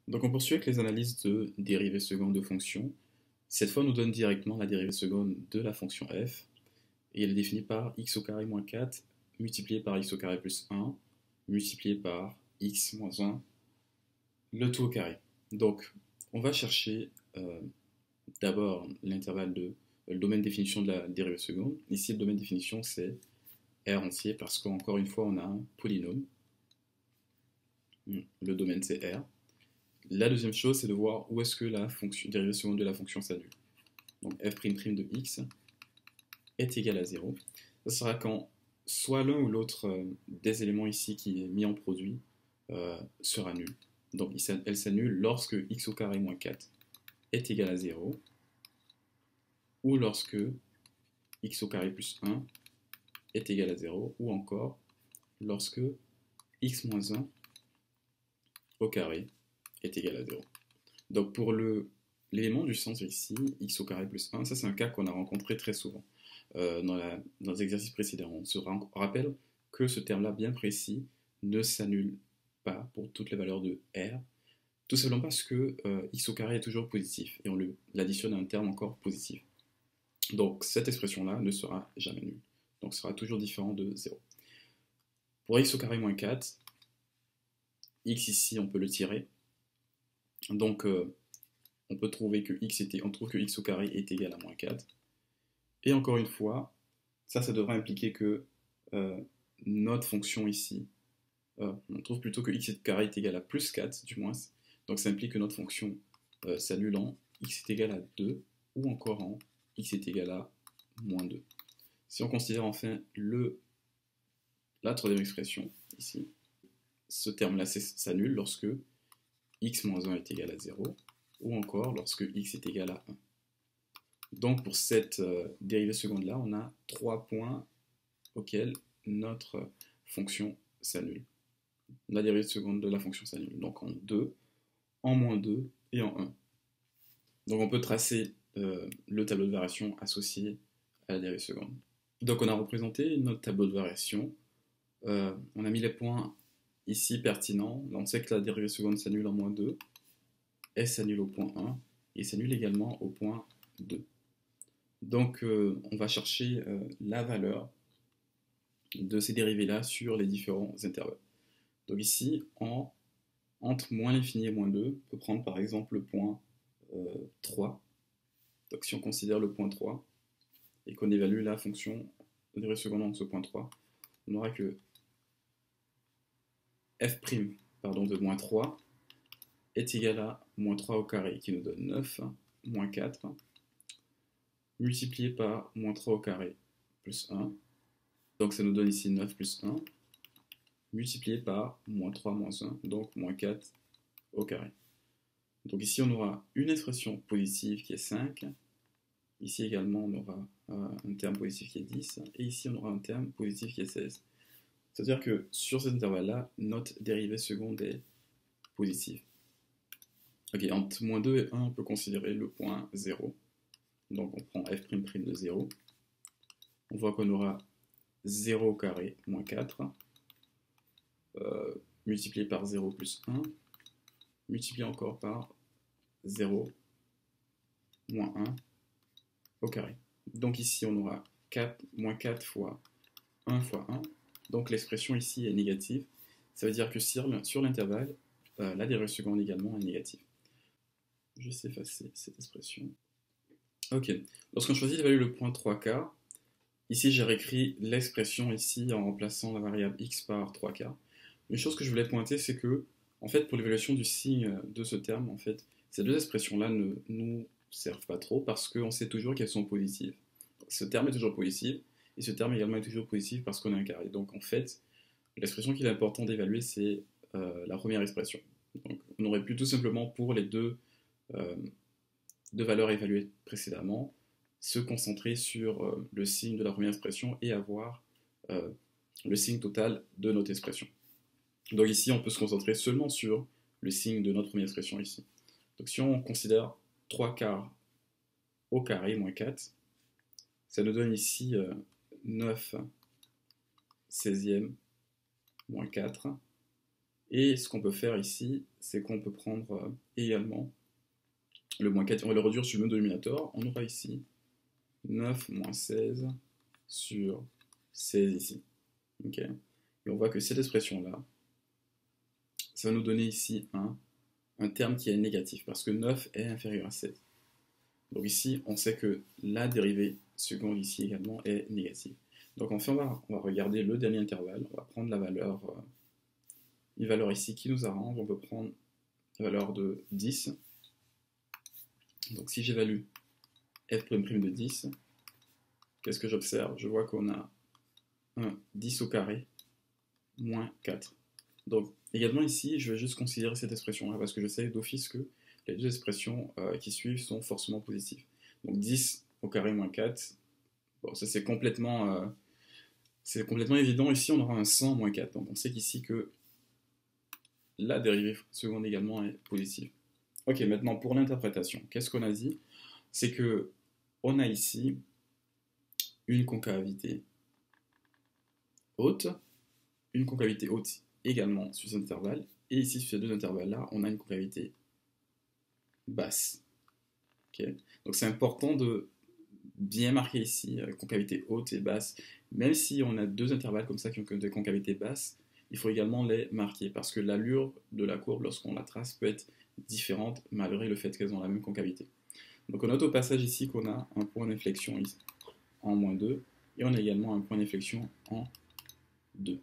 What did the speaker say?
Donc on poursuit avec les analyses de dérivées secondes de fonctions. Cette fois, on nous donne directement la dérivée seconde de la fonction f, et elle est définie par x au carré moins 4 multiplié par x au carré plus 1 multiplié par x moins 1, le tout au carré. Donc on va chercher d'abord l'intervalle le domaine de définition de la dérivée seconde. Ici, le domaine de définition, c'est R entier, parce qu'encore une fois, on a un polynôme. Le domaine, c'est R. La deuxième chose, c'est de voir où est-ce que la dérivée seconde de la fonction s'annule. Donc f' de x est égal à 0. Ça sera quand soit l'un ou l'autre des éléments ici qui est mis en produit sera nul. Donc elle s'annule lorsque x au carré moins 4 est égal à 0, ou lorsque x au carré plus 1 est égal à 0, ou encore lorsque x moins 1 au carré est égal à 0. Donc pour l'élément du sens ici, x au carré plus 1, ça c'est un cas qu'on a rencontré très souvent dans les exercices précédents. On se rappelle que ce terme-là bien précis ne s'annule pas pour toutes les valeurs de R, tout simplement parce que x au carré est toujours positif, et on l'additionne à un terme encore positif. Donc cette expression-là ne sera jamais nulle, donc sera toujours différent de 0. Pour x au carré moins 4, x ici on peut le tirer, donc on peut trouver que on trouve que x au carré est égal à moins 4. Et encore une fois, ça devrait impliquer que notre fonction ici, on trouve plutôt que x au carré est égal à plus 4, du moins. Donc ça implique que notre fonction s'annule en x est égal à 2, ou encore en x est égal à moins 2. Si on considère enfin la troisième expression ici, ce terme-là s'annule lorsque x moins 1 est égal à 0, ou encore lorsque x est égal à 1. Donc pour cette dérivée seconde-là, on a 3 points auxquels notre fonction s'annule. La dérivée seconde de la fonction s'annule. Donc en 2, en moins 2 et en 1. Donc on peut tracer le tableau de variation associé à la dérivée seconde. Donc on a représenté notre tableau de variation. On a mis les points ici pertinents. Là, on sait que la dérivée seconde s'annule en moins 2. Elle s'annule au point 1 et s'annule également au point 2. Donc on va chercher la valeur de ces dérivés-là sur les différents intervalles. Donc ici, entre moins l'infini et moins 2, on peut prendre par exemple le point 3. Donc si on considère le point 3 et qu'on évalue la fonction de dérivée seconde entre ce point 3, on aura que f' de moins 3 est égal à moins 3 au carré, qui nous donne 9, moins 4, multiplié par moins 3 au carré plus 1. Donc ça nous donne ici 9 plus 1, multiplié par moins 3 moins 1, donc moins 4 au carré. Donc ici on aura une expression positive qui est 5, ici également on aura un terme positif qui est 10, et ici on aura un terme positif qui est 16. C'est-à-dire que sur cet intervalle-là, notre dérivée seconde est positive. Ok, entre moins 2 et 1, on peut considérer le point 0. Donc on prend f' de 0. On voit qu'on aura 0 au carré moins 4, multiplié par 0 plus 1, multiplié encore par 0 moins 1 au carré. Donc ici on aura moins 4 fois 1 fois 1. Donc l'expression ici est négative. Ça veut dire que sur l'intervalle, la dérivée seconde également est négative. Je vais effacer cette expression. Ok, lorsqu'on choisit d'évaluer le point 3 quarts, ici j'ai réécrit l'expression ici en remplaçant la variable x par 3 quarts. Une chose que je voulais pointer, c'est que, en fait, pour l'évaluation du signe de ce terme, en fait, ces deux expressions-là ne nous servent pas trop parce qu'on sait toujours qu'elles sont positives. Ce terme est toujours positif, et ce terme également est toujours positif parce qu'on a un carré. Donc en fait, l'expression qu'il est important d'évaluer, c'est la première expression. Donc on aurait pu tout simplement, pour les deux valeurs évaluées précédemment, se concentrer sur le signe de la première expression et avoir le signe total de notre expression. Donc ici, on peut se concentrer seulement sur le signe de notre première expression ici. Donc si on considère 3 quarts au carré moins 4, ça nous donne ici 9 16e moins 4 Et ce qu'on peut faire ici, c'est qu'on peut prendre également le moins 4, on va le réduire sur le même dénominateur. On aura ici 9 moins 16 sur 16 ici. Okay. Et on voit que cette expression-là, ça va nous donner ici un terme qui est négatif, parce que 9 est inférieur à 16. Donc ici, on sait que la dérivée seconde ici également est négative. Donc enfin, on va regarder le dernier intervalle, on va prendre la valeur, une valeur ici qui nous arrange, on peut prendre la valeur de 10. Donc si j'évalue f' de 10, qu'est-ce que j'observe? Je vois qu'on a un 10 au carré moins 4. Donc également ici, je vais juste considérer cette expression-là, parce que je sais d'office que les deux expressions qui suivent sont forcément positives. Donc 10 au carré moins 4, bon, ça c'est complètement évident. Ici, on aura un 100 moins 4. Donc on sait qu'ici que la dérivée seconde également est positive. Ok, maintenant pour l'interprétation, qu'est-ce qu'on a dit? C'est que on a ici une concavité haute, également sur cet intervalle, et ici sur ces deux intervalles-là, on a une concavité basse. Okay. Donc c'est important de bien marquer ici concavité haute et basse. Même si on a deux intervalles comme ça qui ont des concavités basses, il faut également les marquer parce que l'allure de la courbe lorsqu'on la trace peut être différente malgré le fait qu'elles ont la même concavité. Donc on note au passage ici qu'on a un point d'inflexion ici en moins 2 et on a également un point d'inflexion en 2.